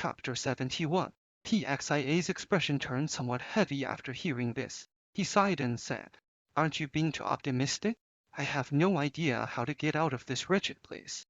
Chapter 71. TXIA's expression turned somewhat heavy after hearing this. He sighed and said, "Aren't you being too optimistic? I have no idea how to get out of this wretched place.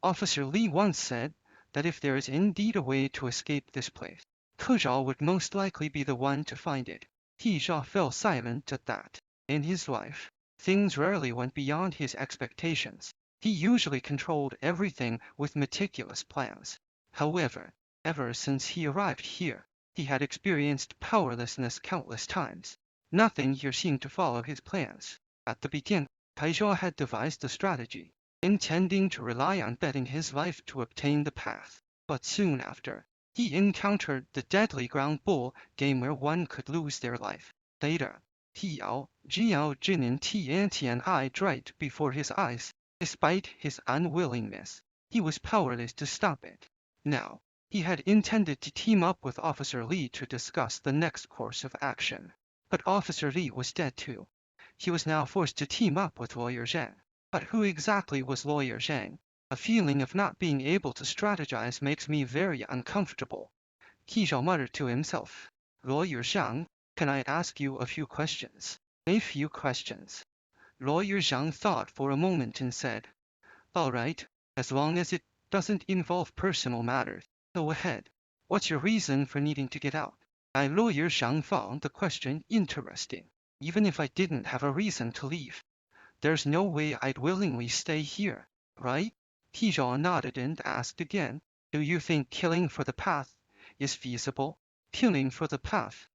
Officer Lee once said that if there is indeed a way to escape this place, Kershaw would most likely be the one to find it." Kershaw fell silent at that. In his life, things rarely went beyond his expectations. He usually controlled everything with meticulous plans. However, ever since he arrived here, he had experienced powerlessness countless times. Nothing here seemed to follow his plans. At the beginning, Kershaw had devised a strategy, intending to rely on betting his life to obtain the path. But soon after, he encountered the deadly ground bull game where one could lose their life. Later, Tiao Jiao Jinin Tiantianai right before his eyes. Despite his unwillingness, he was powerless to stop it. Now, he had intended to team up with Officer Lee to discuss the next course of action. But Officer Lee was dead too. He was now forced to team up with Lawyer Zhang. But who exactly was Lawyer Zhang? A feeling of not being able to strategize makes me very uncomfortable. Kershaw muttered to himself. Lawyer Zhang, can I ask you a few questions? A few questions. Lawyer Zhang thought for a moment and said, "All right, as long as it doesn't involve personal matters. Go ahead. What's your reason for needing to get out?" Lawyer Zhang found the question interesting. Even if I didn't have a reason to leave, there's no way I'd willingly stay here, right? Kershaw nodded and asked again, "Do you think killing for the path is feasible?" Killing for the path.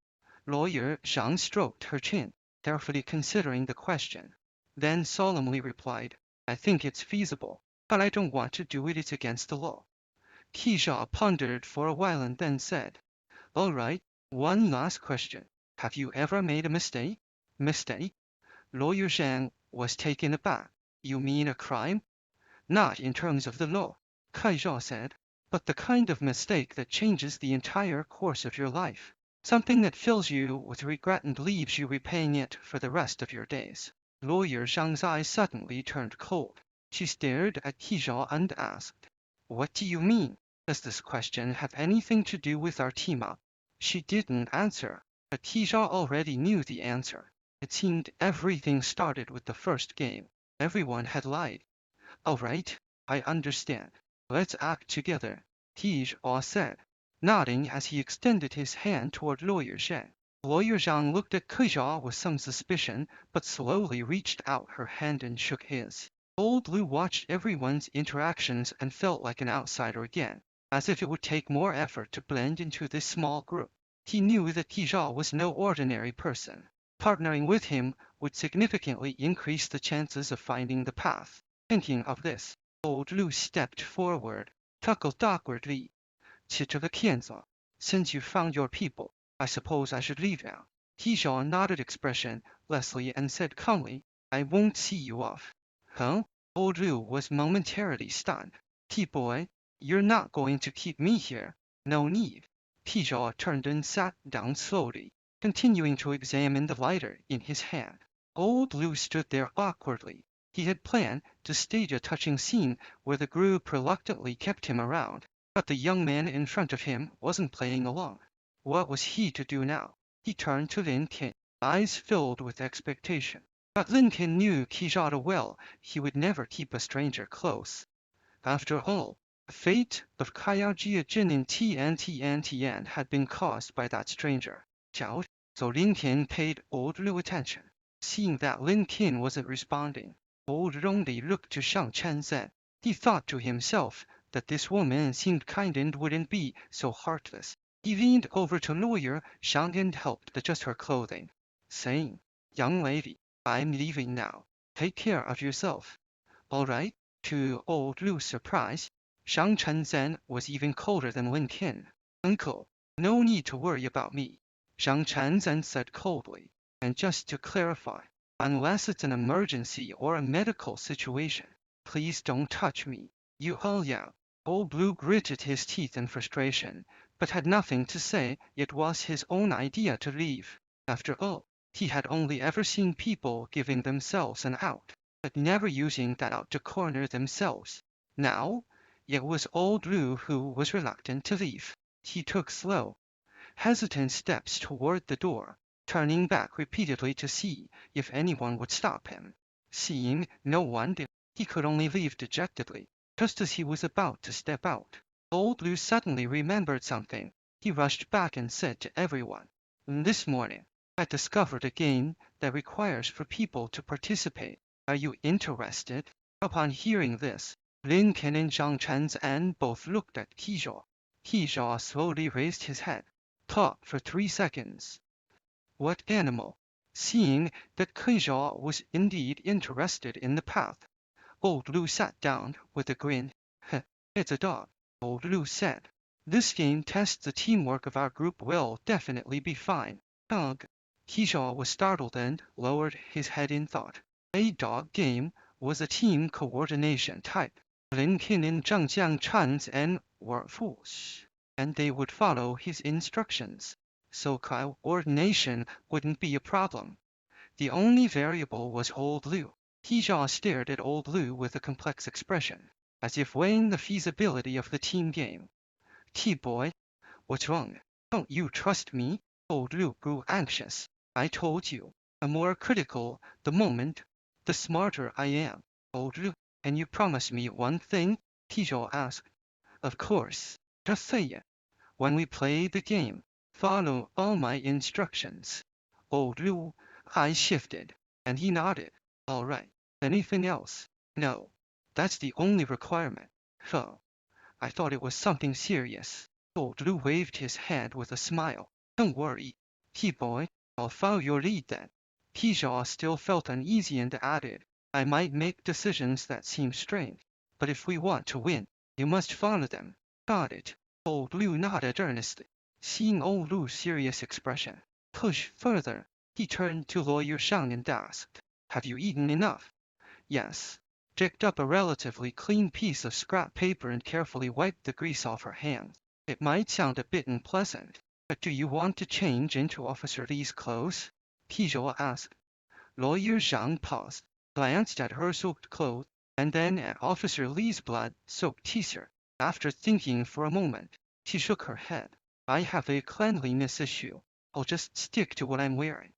Lawyer Zhang stroked her chin, carefully considering the question, then solemnly replied, "I think it's feasible, but I don't want to do it. It's against the law." Kershaw pondered for a while and then said, "All right, one last question. Have you ever made a mistake?" Mistake? Lawyer Zhang was taken aback. "You mean a crime?" "Not in terms of the law," Kershaw said, "but the kind of mistake that changes the entire course of your life. Something that fills you with regret and leaves you repaying it for the rest of your days." Lawyer Zhang's eyes suddenly turned cold. She stared at Kershaw and asked, "What do you mean? Does this question have anything to do with our team-up?" She didn't answer, but Kershaw already knew the answer. It seemed everything started with the first game. Everyone had lied. "All right, I understand. Let's act together," Kershaw said, nodding as he extended his hand toward Lawyer Zhang. Lawyer Zhang looked at Kershaw with some suspicion, but slowly reached out her hand and shook his. Old Liu watched everyone's interactions and felt like an outsider again, as if it would take more effort to blend into this small group. He knew that Kershaw was no ordinary person. Partnering with him would significantly increase the chances of finding the path. Thinking of this, Old Liu stepped forward, chuckled awkwardly. "Since you found your people, I suppose I should leave now." Kershaw nodded expressionlessly and said calmly, "I won't see you off." "Huh?" Old Liu was momentarily stunned. "T-boy, you're not going to keep me here. No need." Kershaw turned and sat down slowly, continuing to examine the lighter in his hand. Old Liu stood there awkwardly. He had planned to stage a touching scene where the group reluctantly kept him around, but the young man in front of him wasn't playing along. What was he to do now? He turned to Lin Tin, eyes filled with expectation. But Lin Tin knew Kershaw well. He would never keep a stranger close. After all, the fate of Kaya Jia Jin in Tian had been caused by that stranger. So Lin Tin paid Old Liu attention. Seeing that Lin Tin wasn't responding, Old Rongli looked to Shang Chen Zhen. He thought to himself that this woman seemed kind and wouldn't be so heartless. He leaned over to Lawyer Zhang and helped adjust her clothing, saying, "Young lady, I'm leaving now. Take care of yourself." "All right." To Old Liu's surprise, Shang Chen Zhen was even colder than Lin Tin. "Uncle, no need to worry about me," Shang Chen Zhen said coldly. "And just to clarify, unless it's an emergency or a medical situation, please don't touch me." "You all yeah." Old Liu gritted his teeth in frustration, but had nothing to say. It was his own idea to leave. After all, he had only ever seen people giving themselves an out, but never using that out to corner themselves. Now, it was Old Liu who was reluctant to leave. He took slow, hesitant steps toward the door, turning back repeatedly to see if anyone would stop him. Seeing no one, he could only leave dejectedly. Just as he was about to step out, old Lou suddenly remembered something. He rushed back and said to everyone, "This morning, I discovered a game that requires for people to participate. Are you interested?" Upon hearing this, Lin Ken and Zhang Chenzan both looked at Tizhou. Tizhou slowly raised his head, thought for 3 seconds. What animal? Seeing that Keizhou was indeed interested in the path, old Lu sat down with a grin. "Heh, it's a dog," old Lu said. "This game tests the teamwork of our group will definitely be fine." Dog. Keizhou was startled and lowered his head in thought. A dog game was a team coordination type. Lin Qin and Zhang Jiangchan's were fools, and they would follow his instructions, so coordination wouldn't be a problem. The only variable was old Lu. Tizhou stared at old Lu with a complex expression, as if weighing the feasibility of the team game. T-boy, what's wrong? Don't you trust me? Old Lu grew anxious. I told you, the more critical the moment, the smarter I am. Old Lu, can you promise me one thing? Tizhou asked. Of course. Just say it. When we play the game, follow all my instructions. Old Lu eyes shifted, and he nodded. All right. Anything else? No. That's the only requirement. So, I thought it was something serious. Old Lu waved his hand with a smile. Don't worry, T-boy, I'll follow your lead then. Tizhou still felt uneasy and added, I might make decisions that seem strange, but if we want to win, you must follow them. Got it. Old Lu nodded earnestly. Seeing old Lu's serious expression push further, he turned to Lawyer Shang and asked, Have you eaten enough? Yes. Picked up a relatively clean piece of scrap paper and carefully wiped the grease off her hands. It might sound a bit unpleasant, but do you want to change into Officer Li's clothes? Tizhou asked. Lawyer Zhang paused, glanced at her soaked clothes, and then at Officer Li's blood-soaked t-shirt. After thinking for a moment, she shook her head. I have a cleanliness issue. I'll just stick to what I'm wearing.